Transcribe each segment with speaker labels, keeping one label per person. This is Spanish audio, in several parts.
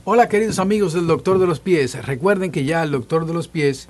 Speaker 1: Hola queridos amigos del Doctor de los Pies. Recuerden que ya el Doctor de los Pies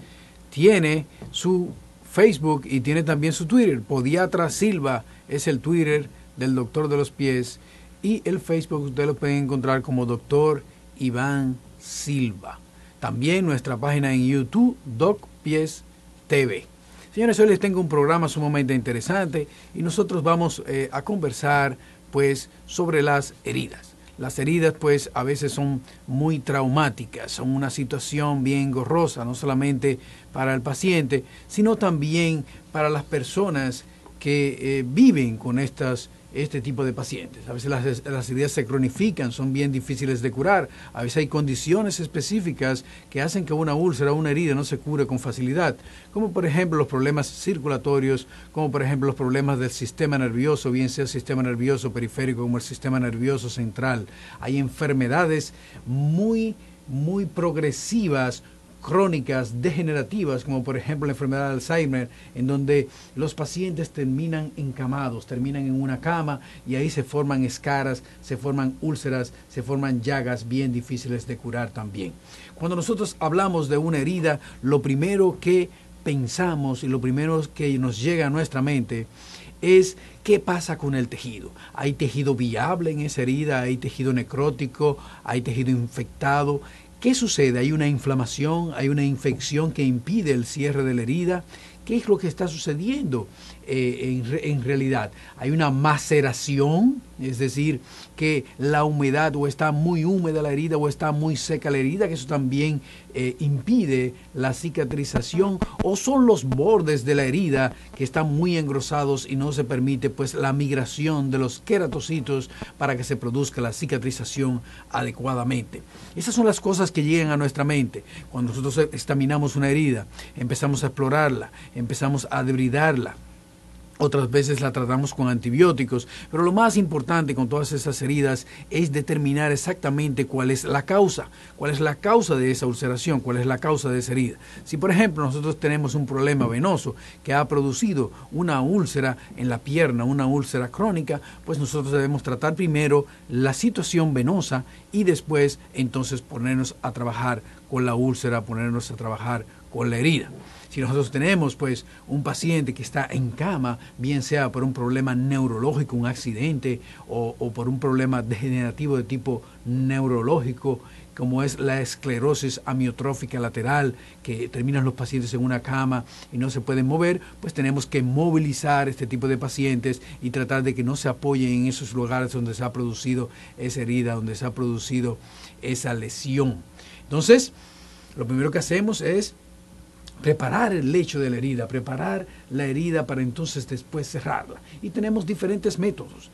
Speaker 1: tiene su Facebook y tiene también su Twitter. Podiatra Silva es el Twitter del Doctor de los Pies y el Facebook ustedes lo pueden encontrar como Doctor Iván Silva. También nuestra página en YouTube, Doc Pies TV. Señores, hoy les tengo un programa sumamente interesante y nosotros vamos a conversar pues sobre las heridas. Las heridas pues a veces son muy traumáticas, son una situación bien engorrosa, no solamente para el paciente, sino también para las personas que viven con este tipo de pacientes. A veces las heridas se cronifican, son bien difíciles de curar. A veces hay condiciones específicas que hacen que una úlcera o una herida no se cure con facilidad, como por ejemplo los problemas circulatorios, como por ejemplo los problemas del sistema nervioso, bien sea el sistema nervioso periférico como el sistema nervioso central. Hay enfermedades muy progresivas, crónicas, degenerativas, como por ejemplo la enfermedad de Alzheimer, en donde los pacientes terminan encamados, terminan en una cama y ahí se forman escaras, se forman úlceras, se forman llagas bien difíciles de curar también. Cuando nosotros hablamos de una herida, lo primero que pensamos y lo primero que nos llega a nuestra mente es qué pasa con el tejido. ¿Hay tejido viable en esa herida? ¿Hay tejido necrótico? ¿Hay tejido infectado? ¿Qué sucede? ¿Hay una inflamación? ¿Hay una infección que impide el cierre de la herida? ¿Qué es lo que está sucediendo en realidad? ¿Hay una maceración? Es decir, que la humedad o está muy húmeda la herida o está muy seca la herida, que eso también impide la cicatrización, o son los bordes de la herida que están muy engrosados y no se permite pues la migración de los queratocitos para que se produzca la cicatrización adecuadamente. Esas son las cosas que llegan a nuestra mente cuando nosotros examinamos una herida, empezamos a explorarla, empezamos a debridarla. Otras veces la tratamos con antibióticos, pero lo más importante con todas esas heridas es determinar exactamente cuál es la causa de esa ulceración, cuál es la causa de esa herida. Si por ejemplo nosotros tenemos un problema venoso que ha producido una úlcera en la pierna, una úlcera crónica, pues nosotros debemos tratar primero la situación venosa y después entonces ponernos a trabajar con la úlcera, ponernos a trabajar con la herida. Si nosotros tenemos pues un paciente que está en cama, bien sea por un problema neurológico, un accidente, o por un problema degenerativo de tipo neurológico, como es la esclerosis amiotrófica lateral, que terminan los pacientes en una cama y no se pueden mover, pues tenemos que movilizar este tipo de pacientes y tratar de que no se apoyen en esos lugares donde se ha producido esa herida, donde se ha producido esa lesión. Entonces, lo primero que hacemos es preparar el lecho de la herida, preparar la herida para entonces después cerrarla. Y tenemos diferentes métodos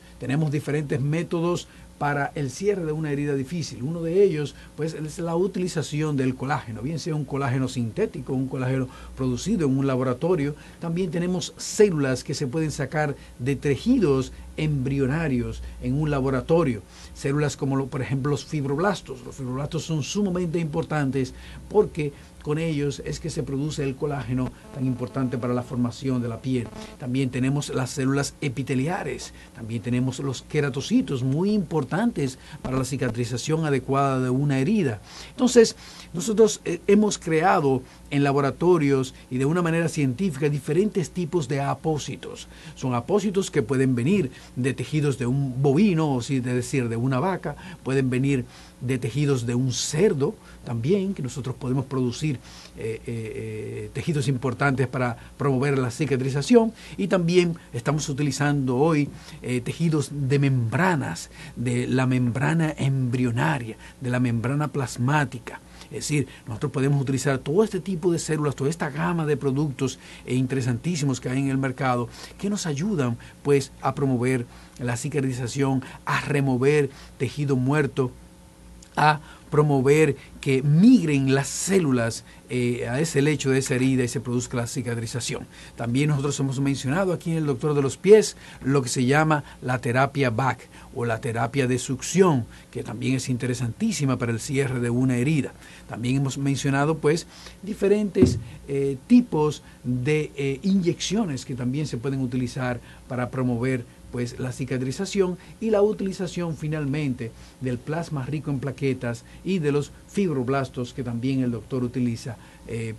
Speaker 1: para el cierre de una herida difícil. Uno de ellos pues es la utilización del colágeno, bien sea un colágeno sintético, un colágeno producido en un laboratorio. También tenemos células que se pueden sacar de tejidos embrionarios en un laboratorio. Células como por ejemplo los fibroblastos. Los fibroblastos son sumamente importantes porque con ellos es que se produce el colágeno tan importante para la formación de la piel. También tenemos las células epiteliares, también tenemos los queratocitos, muy importantes para la cicatrización adecuada de una herida. Entonces, nosotros hemos creado en laboratorios y de una manera científica diferentes tipos de apósitos. Son apósitos que pueden venir de tejidos de un bovino, o es decir, de una vaca, pueden venir de tejidos de un cerdo también, que nosotros podemos producir tejidos importantes para promover la cicatrización, y también estamos utilizando hoy tejidos de membranas, de la membrana embrionaria, de la membrana plasmática. Es decir, nosotros podemos utilizar todo este tipo de células, toda esta gama de productos interesantísimos que hay en el mercado que nos ayudan pues a promover la cicatrización, a remover tejido muerto, a promover que migren las células a ese lecho de esa herida y se produzca la cicatrización. También nosotros hemos mencionado aquí en el Doctor de los Pies lo que se llama la terapia BAC o la terapia de succión, que también es interesantísima para el cierre de una herida. También hemos mencionado pues diferentes tipos de inyecciones que también se pueden utilizar para promover pues la cicatrización y la utilización finalmente del plasma rico en plaquetas y de los fibroblastos que también el doctor utiliza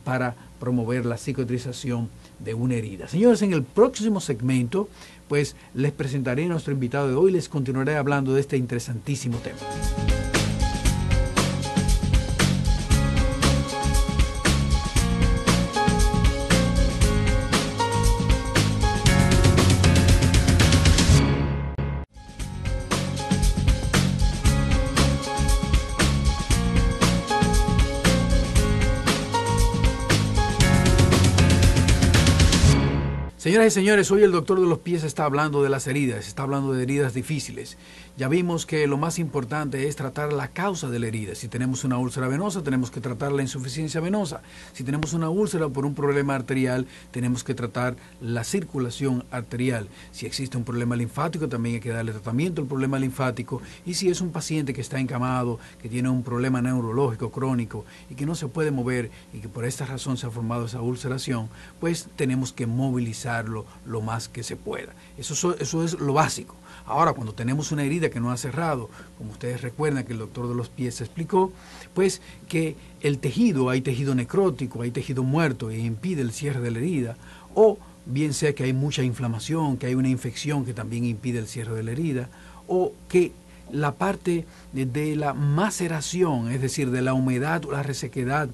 Speaker 1: para promover la cicatrización de una herida. Señores, en el próximo segmento pues les presentaré a nuestro invitado de hoy, les continuaré hablando de este interesantísimo tema. Señoras y señores, hoy el doctor de los pies está hablando de las heridas, está hablando de heridas difíciles. Ya vimos que lo más importante es tratar la causa de la herida. Si tenemos una úlcera venosa, tenemos que tratar la insuficiencia venosa. Si tenemos una úlcera por un problema arterial, tenemos que tratar la circulación arterial. Si existe un problema linfático, también hay que darle tratamiento al problema linfático. Y si es un paciente que está encamado, que tiene un problema neurológico crónico y que no se puede mover y que por esta razón se ha formado esa ulceración, pues tenemos que movilizar lo más que se pueda. Eso es lo básico. Ahora, cuando tenemos una herida que no ha cerrado, como ustedes recuerdan que el doctor de los pies explicó, pues que el tejido, hay tejido necrótico, hay tejido muerto e impide el cierre de la herida, o bien sea que hay mucha inflamación, que hay una infección que también impide el cierre de la herida, o que la parte de la maceración, es decir, de la humedad o la resequedad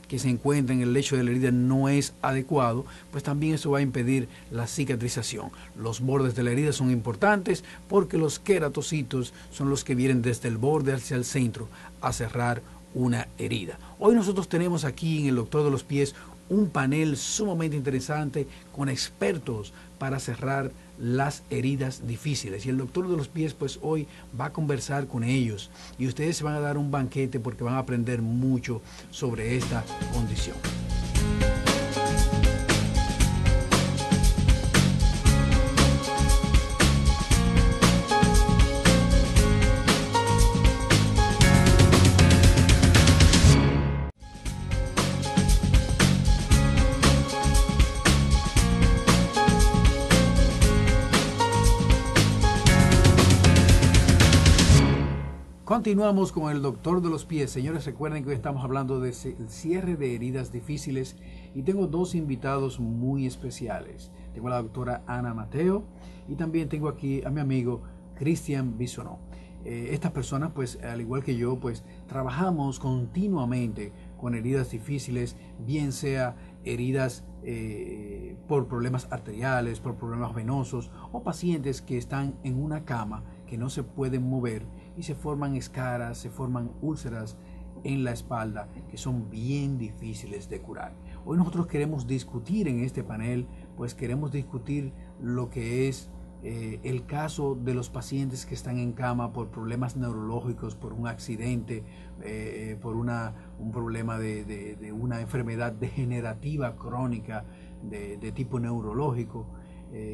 Speaker 1: que se encuentra en el lecho de la herida no es adecuado, pues también eso va a impedir la cicatrización. Los bordes de la herida son importantes porque los queratocitos son los que vienen desde el borde hacia el centro a cerrar una herida. Hoy nosotros tenemos aquí en el Doctor de los Pies un panel sumamente interesante con expertos para cerrar las heridas difíciles, y el doctor de los pies pues hoy va a conversar con ellos y ustedes se van a dar un banquete porque van a aprender mucho sobre esta condición. Continuamos con el doctor de los pies. Señores, recuerden que hoy estamos hablando de cierre de heridas difíciles y tengo dos invitados muy especiales. Tengo a la doctora Ana Mateo y también tengo aquí a mi amigo Cristian Bisonó. Estas personas, pues al igual que yo, pues trabajamos continuamente con heridas difíciles, bien sea heridas por problemas arteriales, por problemas venosos o pacientes que están en una cama que no se pueden mover y se forman escaras, se forman úlceras en la espalda que son bien difíciles de curar. Hoy nosotros queremos discutir en este panel, pues queremos discutir lo que es el caso de los pacientes que están en cama por problemas neurológicos, por un accidente, por un problema de una enfermedad degenerativa crónica de tipo neurológico,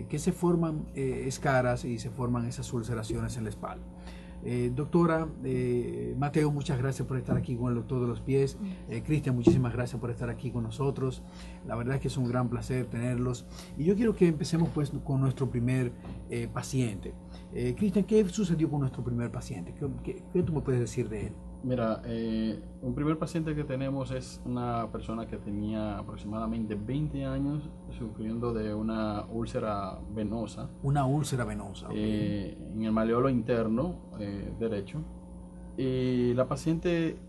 Speaker 1: que se forman escaras y se forman esas ulceraciones en la espalda. Doctora Mateo, muchas gracias por estar aquí con el doctor de los pies. Cristian, muchísimas gracias por estar aquí con nosotros. La verdad es que es un gran placer tenerlos. Y yo quiero que empecemos pues con nuestro primer paciente. Cristian, ¿qué sucedió con nuestro primer paciente? ¿Qué tú me puedes decir de él?
Speaker 2: Mira, un primer paciente que tenemos es una persona que tenía aproximadamente 20 años sufriendo de una úlcera venosa.
Speaker 1: Una úlcera venosa. Okay.
Speaker 2: En el malleolo interno derecho. Y la paciente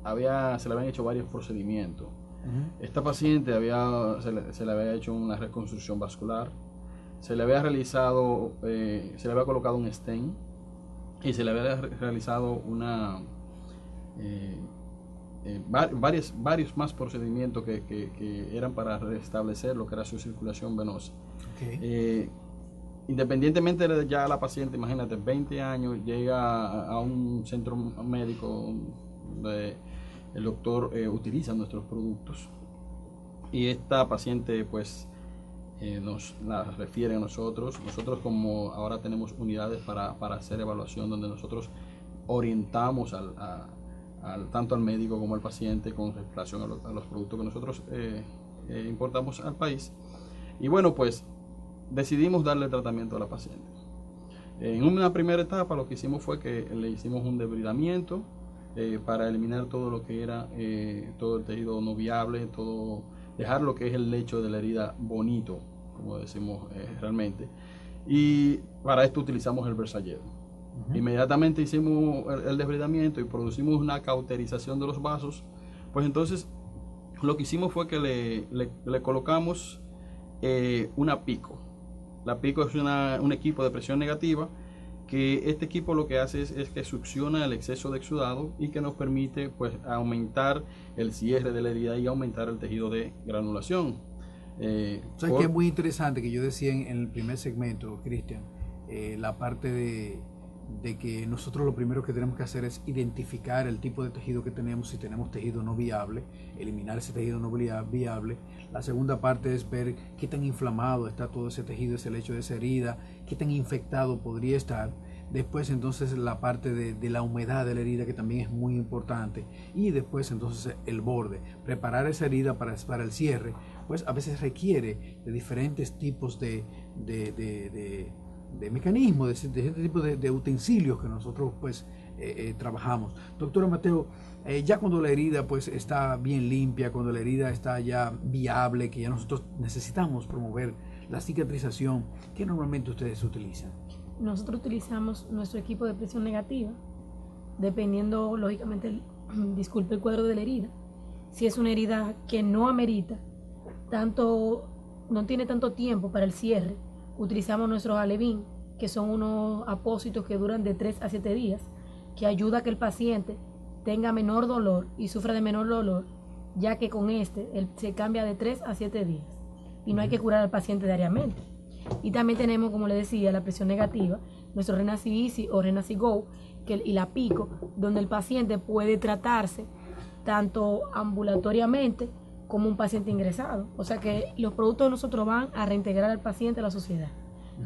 Speaker 2: se le habían hecho varios procedimientos. Esta paciente se le había hecho una reconstrucción vascular, se le había colocado un stent y se le había realizado varios más procedimientos que eran para restablecer lo que era su circulación venosa. Okay. Independientemente de ya la paciente, imagínate, 20 años, llega a un centro médico donde el doctor utiliza nuestros productos y esta paciente pues nos la refiere a nosotros. Nosotros, como ahora tenemos unidades para hacer evaluación, donde nosotros orientamos tanto al médico como al paciente con relación a los productos que nosotros importamos al país. Y bueno, pues decidimos darle tratamiento a la paciente. En una primera etapa lo que hicimos fue que le hicimos un debridamiento para eliminar todo lo que era todo el tejido no viable, dejar lo que es el lecho de la herida bonito, como decimos realmente. Y para esto utilizamos el Versayed. Inmediatamente hicimos el debridamiento y producimos una cauterización de los vasos. Pues entonces lo que hicimos fue que le colocamos una pico. La pico es un equipo de presión negativa, que este equipo lo que hace es que succiona el exceso de exudado y que nos permite pues aumentar el cierre de la herida y aumentar el tejido de granulación.
Speaker 1: O sea, que es muy interesante que yo decía en el primer segmento, Cristian, la parte de que nosotros lo primero que tenemos que hacer es identificar el tipo de tejido que tenemos, si tenemos tejido no viable, eliminar ese tejido no viable. La segunda parte es ver qué tan inflamado está todo ese tejido, ese lecho de esa herida, qué tan infectado podría estar. Después entonces la parte de la humedad de la herida, que también es muy importante. Y después entonces el borde. Preparar esa herida para el cierre, pues a veces requiere de diferentes tipos de mecanismos, de este tipo de utensilios que nosotros pues trabajamos. Doctora Mateo, ya cuando la herida pues está bien limpia, cuando la herida está ya viable, que ya nosotros necesitamos promover la cicatrización, ¿qué normalmente ustedes utilizan?
Speaker 3: Nosotros utilizamos nuestro equipo de presión negativa, dependiendo lógicamente, disculpe, el cuadro de la herida. Si es una herida que no amerita no tiene tanto tiempo para el cierre, utilizamos nuestros alevín, que son unos apósitos que duran de 3 a 7 días, que ayuda a que el paciente tenga menor dolor y sufra de menor dolor, ya que con él se cambia de 3 a 7 días y no hay que curar al paciente diariamente. Y también tenemos, como le decía, la presión negativa, nuestro Renaci Easy o Renaci Go y la Pico, donde el paciente puede tratarse tanto ambulatoriamente como un paciente ingresado. O sea que los productos de nosotros van a reintegrar al paciente a la sociedad.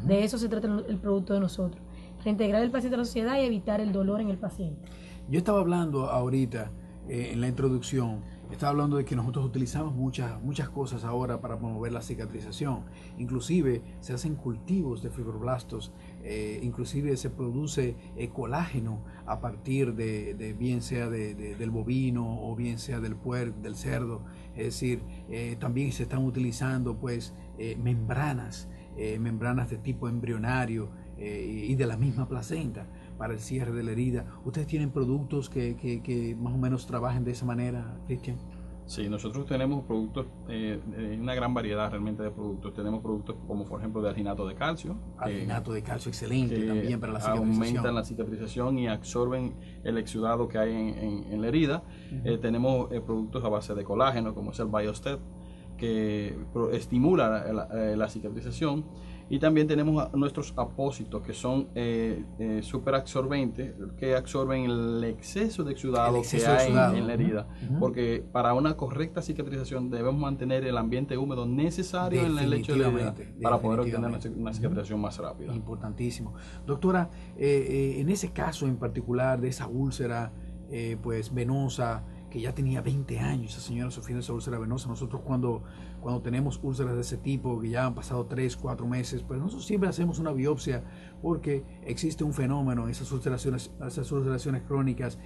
Speaker 3: De eso se trata el producto de nosotros. Reintegrar al paciente a la sociedad y evitar el dolor en el paciente.
Speaker 1: Yo estaba hablando ahorita, en la introducción, estaba hablando de que nosotros utilizamos muchas cosas ahora para promover la cicatrización. Inclusive se hacen cultivos de fibroblastos, inclusive se produce colágeno a partir de bien sea del bovino o bien sea del cerdo. Es decir, también se están utilizando pues membranas de tipo embrionario y de la misma placenta para el cierre de la herida. ¿Ustedes tienen productos que más o menos trabajen de esa manera, Cristian?
Speaker 2: Sí, nosotros tenemos productos, una gran variedad realmente de productos. Tenemos productos como por ejemplo de alginato de calcio.
Speaker 1: Alginato de calcio, excelente también para la cicatrización.
Speaker 2: Aumentan la cicatrización y absorben el exudado que hay en la herida. Tenemos productos a base de colágeno, como es el BioStep, que estimula la cicatrización. Y también tenemos nuestros apósitos, que son súper absorbentes, que absorben el exceso de exudado que hay en la herida. Porque para una correcta cicatrización debemos mantener el ambiente húmedo necesario en el lecho de la herida para poder obtener una cicatrización más rápida.
Speaker 1: Importantísimo. Doctora, en ese caso en particular de esa úlcera pues venosa, que ya tenía 20 años, esa señora sufriendo esa úlcera venosa. Nosotros cuando tenemos úlceras de ese tipo, que ya han pasado 3, 4 meses, pues nosotros siempre hacemos una biopsia porque existe un fenómeno en esas ulceraciones crónicas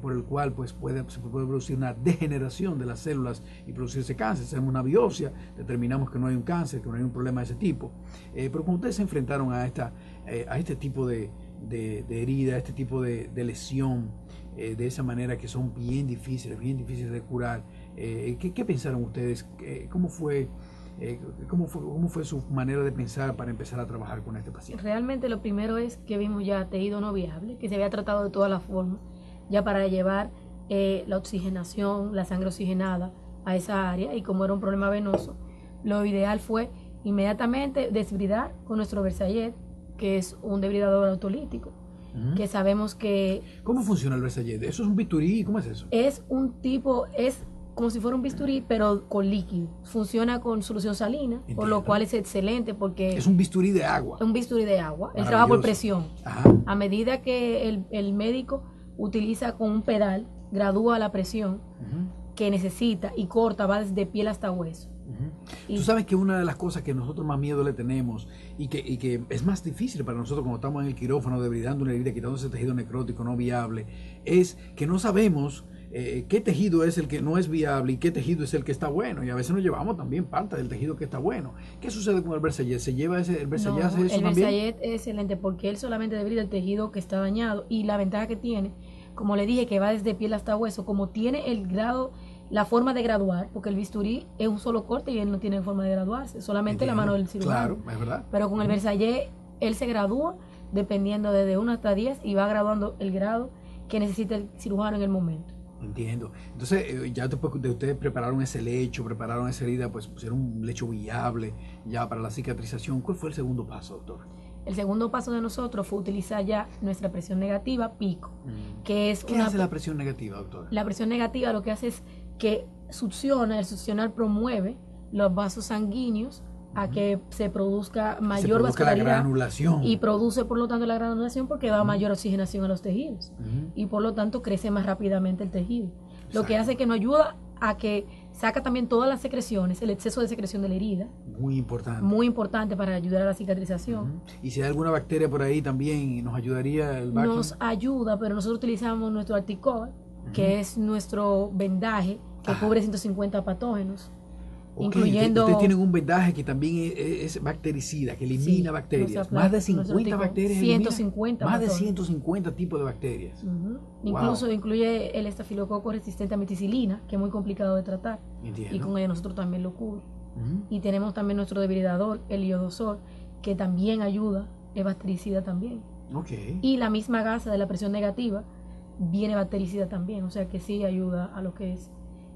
Speaker 1: por el cual pues se puede producir una degeneración de las células y producirse cáncer. Hacemos una biopsia, determinamos que no hay un cáncer, que no hay un problema de ese tipo. Pero cuando ustedes se enfrentaron a este tipo de herida, a este tipo de lesión, de esa manera, que son bien difíciles de curar, ¿qué pensaron ustedes? ¿Cómo fue su manera de pensar para empezar a trabajar con este paciente?
Speaker 3: Realmente lo primero es que vimos ya tejido no viable, que se había tratado de todas las formas, ya para llevar la oxigenación, la sangre oxigenada a esa área, y como era un problema venoso, lo ideal fue inmediatamente desbridar con nuestro Versayed, que es un debridador autolítico, que sabemos que...
Speaker 1: ¿Cómo funciona el Versayed? ¿Eso es un bisturí? ¿Cómo es eso?
Speaker 3: Es como si fuera un bisturí, pero con líquido. Funciona con solución salina, por lo cual es excelente porque...
Speaker 1: Es un bisturí de agua.
Speaker 3: Es un bisturí de agua. Él trabaja por presión. A medida que el médico utiliza con un pedal, gradúa la presión que necesita y corta, va desde piel hasta hueso.
Speaker 1: Tú sabes que una de las cosas que nosotros más miedo le tenemos y que es más difícil para nosotros cuando estamos en el quirófano debridando una herida, quitando ese tejido necrótico no viable, es que no sabemos qué tejido es el que no es viable y qué tejido es el que está bueno, y a veces nos llevamos también parte del tejido que está bueno. ¿Qué sucede con el Versayet? ¿Se lleva el Versayet hace eso también?
Speaker 3: El Versayet es excelente porque él solamente debrida el tejido que está dañado, y la ventaja que tiene, como le dije, que va desde piel hasta hueso, como tiene el grado, la forma de graduar, porque el bisturí es un solo corte y él no tiene forma de graduarse, solamente la mano del cirujano.
Speaker 1: Claro, es verdad.
Speaker 3: Pero con el Versayet él se gradúa dependiendo desde 1 hasta 10 y va graduando el grado que necesita el cirujano en el momento.
Speaker 1: Entiendo. Entonces, ya después de ustedes prepararon ese lecho, prepararon esa herida, pues pusieron un lecho viable ya para la cicatrización. ¿Cuál fue el segundo paso, doctor?
Speaker 3: El segundo paso de nosotros fue utilizar ya nuestra presión negativa, pico, que es
Speaker 1: ¿Qué hace la presión negativa, doctor?
Speaker 3: La presión negativa lo que hace es que succiona, el succionar promueve los vasos sanguíneos a que se produzca mayor vascularidad,
Speaker 1: la granulación,
Speaker 3: y produce por lo tanto la granulación porque da mayor oxigenación a los tejidos y por lo tanto crece más rápidamente el tejido. Exacto. Lo que hace que nos ayuda a que saca también todas las secreciones, el exceso de secreción de la herida.
Speaker 1: Muy importante.
Speaker 3: Muy importante para ayudar a la cicatrización.
Speaker 1: Y si hay alguna bacteria por ahí también, ¿nos ayudaría el vacuum?
Speaker 3: Nos ayuda, pero nosotros utilizamos nuestro Articol, que es nuestro vendaje que cubre 150 patógenos.
Speaker 1: Okay,
Speaker 3: Incluyendo...
Speaker 1: Ustedes tienen un vendaje que también es bactericida, que elimina bacterias. Más de 50 bacterias.
Speaker 3: 150.
Speaker 1: Más de 150 tipos de bacterias.
Speaker 3: Incluso incluye el estafilococo resistente a meticilina, que es muy complicado de tratar.
Speaker 1: Entiendo.
Speaker 3: Y con ello nosotros también lo cubre. Y tenemos también nuestro debridador, el iodosol, que también ayuda, es bactericida también.
Speaker 1: Okay.
Speaker 3: Y la misma gasa de la presión negativa viene bactericida también, o sea que sí ayuda a lo que es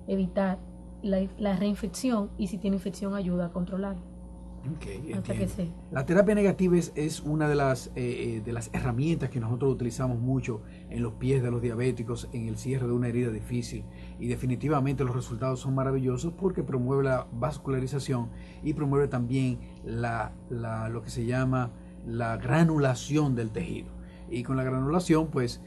Speaker 3: evitar la reinfección, y si tiene infección ayuda a controlarla.
Speaker 1: Okay,
Speaker 3: hasta que se...
Speaker 1: La terapia negativa es una de las herramientas que nosotros utilizamos mucho en los pies de los diabéticos, en el cierre de una herida difícil, y definitivamente los resultados son maravillosos porque promueve la vascularización y promueve también lo que se llama la granulación del tejido. Y con la granulación, pues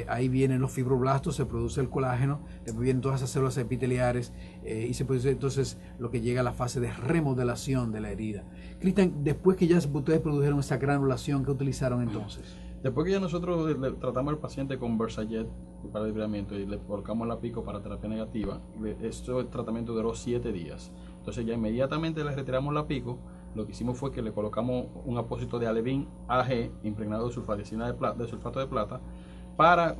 Speaker 1: ahí vienen los fibroblastos, se produce el colágeno, después vienen todas esas células epiteliares y se produce entonces lo que llega a la fase de remodelación de la herida. Cristian, después que ya ustedes produjeron esa granulación, ¿qué utilizaron entonces?
Speaker 2: Después que ya nosotros le tratamos al paciente con Versayet para debridamiento y le colocamos la pico para terapia negativa, este tratamiento duró 7 días. Entonces ya inmediatamente le retiramos la pico. Lo que hicimos fue que le colocamos un apósito de Alevín AG impregnado de sulfato de plata para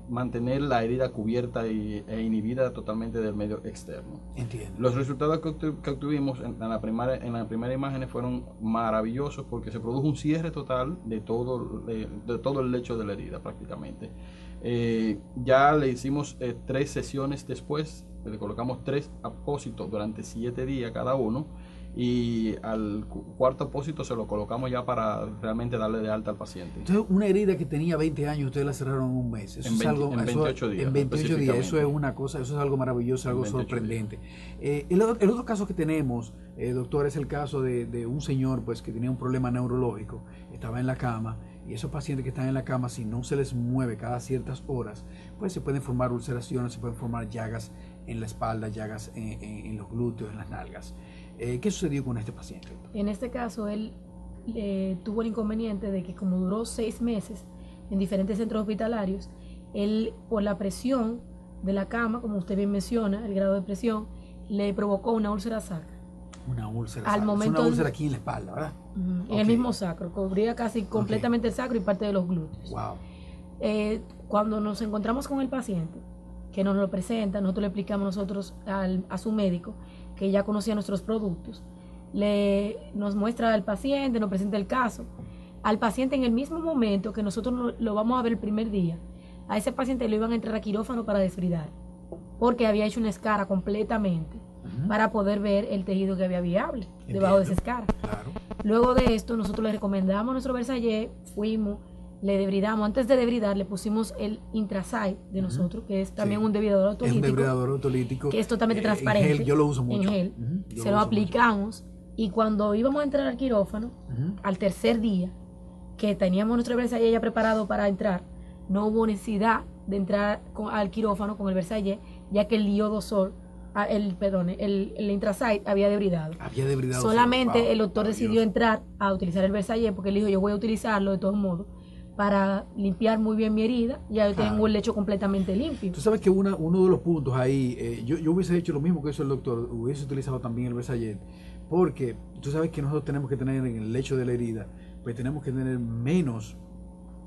Speaker 2: mantener la herida cubierta e inhibida totalmente del medio externo.
Speaker 1: Entiendo.
Speaker 2: Los resultados que obtuvimos en la primera imagen fueron maravillosos porque se produjo un cierre total de todo el lecho de la herida prácticamente. Ya le hicimos 3 sesiones después, le colocamos 3 apósitos durante 7 días cada uno, y al cuarto apósito se lo colocamos ya para realmente darle de alta al paciente.
Speaker 1: Entonces, una herida que tenía 20 años, ustedes la cerraron en un mes. Eso
Speaker 2: en 28 días.
Speaker 1: En 28 días, eso es una cosa, eso es algo maravilloso, algo sorprendente. El otro caso que tenemos, doctor, es el caso de un señor pues que tenía un problema neurológico, estaba en la cama, y esos pacientes que están en la cama, si no se les mueve cada ciertas horas, pues se pueden formar ulceraciones, se pueden formar llagas en la espalda, llagas en los glúteos, en las nalgas. ¿Qué sucedió con este paciente?
Speaker 3: En este caso, él tuvo el inconveniente de que como duró 6 meses en diferentes centros hospitalarios, él, por la presión de la cama, como usted bien menciona, el grado de presión, le provocó una úlcera sacra.
Speaker 1: Una úlcera
Speaker 3: sacra.
Speaker 1: Es una úlcera aquí en la espalda, ¿verdad?
Speaker 3: En el mismo sacro, cubría casi completamente el sacro y parte de los glúteos.
Speaker 1: Wow.
Speaker 3: Cuando nos encontramos con el paciente, que nos lo presenta, nosotros le explicamos nosotros a su médico, que ya conocía nuestros productos, nos muestra al paciente, nos presenta el caso. Al paciente, en el mismo momento que nosotros lo vamos a ver el primer día, a ese paciente lo iban a entrar a quirófano para desbridar, porque había hecho una escara completamente para poder ver el tejido que había viable debajo de esa escara.
Speaker 1: Claro.
Speaker 3: Luego de esto, nosotros le recomendamos nuestro Versayet, fuimos, le debridamos. Antes de debridar, le pusimos el Intrasite de nosotros, que es también un debridador autolítico.
Speaker 1: Es un debridador autolítico.
Speaker 3: Que es totalmente transparente.
Speaker 1: En gel, yo lo uso mucho.
Speaker 3: En gel. Se lo aplicamos y cuando íbamos a entrar al quirófano, al tercer día, que teníamos nuestro Versayet ya preparado para entrar, no hubo necesidad de entrar al quirófano con el Versayet, ya que el iodosol el Intrasite había debridado. Solamente el doctor decidió entrar a utilizar el Versailles porque él dijo, yo voy a utilizarlo de todos modos para limpiar muy bien mi herida. Ya yo tengo el lecho completamente limpio.
Speaker 1: Tú sabes que uno de los puntos ahí, yo hubiese hecho lo mismo que hizo el doctor, hubiese utilizado también el Versailles, porque tú sabes que nosotros tenemos que tener en el lecho de la herida, pues tenemos que tener menos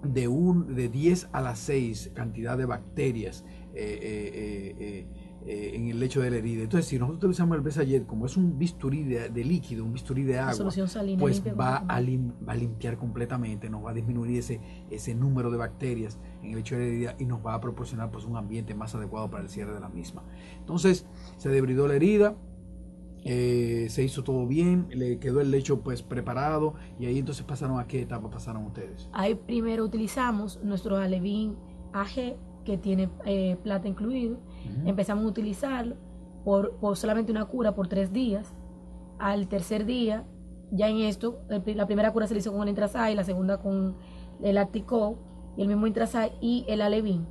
Speaker 1: de 10 a la 6 cantidad de bacterias en el lecho de la herida. Entonces, si nosotros utilizamos el Versailles, como es un bisturí de líquido, un bisturí de agua, pues va a limpiar completamente, nos va a disminuir ese número de bacterias en el lecho de la herida y nos va a proporcionar pues un ambiente más adecuado para el cierre de la misma. Entonces, se debridó la herida, se hizo todo bien, le quedó el lecho pues preparado, y ahí entonces pasaron ¿a qué etapa pasaron ustedes?
Speaker 3: Ahí primero utilizamos nuestro Alevín AG, que tiene plata incluido. Empezamos a utilizarlo por solamente una cura por 3 días. Al tercer día, ya en esto, la primera cura se le hizo con el Intrasite, la segunda con el Actico y el mismo Intrasite y el Alevín.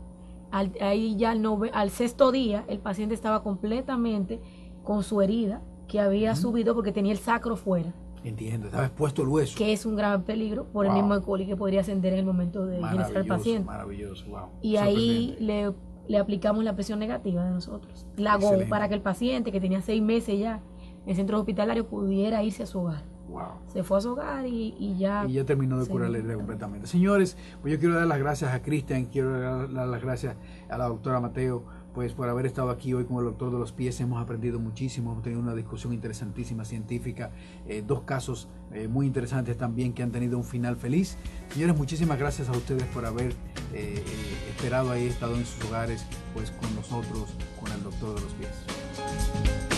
Speaker 3: Ahí ya al sexto día el paciente estaba completamente con su herida que había subido porque tenía el sacro fuera.
Speaker 1: Entiendo, estaba expuesto el hueso.
Speaker 3: Que es un gran peligro por el mismo E. coli que podría ascender en el momento de ingresar al paciente.
Speaker 1: Maravilloso, wow.
Speaker 3: Y ahí le aplicamos la presión negativa de nosotros. La GO, para que el paciente que tenía 6 meses ya en centro hospitalario pudiera irse a su hogar.
Speaker 1: Wow.
Speaker 3: Se fue a su hogar y ya
Speaker 1: terminó de curar la herida completamente. Señores, pues yo quiero dar las gracias a Cristian, quiero dar las gracias a la doctora Mateo, pues por haber estado aquí hoy con el doctor de los pies. Hemos aprendido muchísimo, hemos tenido una discusión interesantísima, científica, 2 casos muy interesantes también que han tenido un final feliz. Señores, muchísimas gracias a ustedes por haber esperado ahí, estado en sus hogares, pues con nosotros, con el doctor de los pies.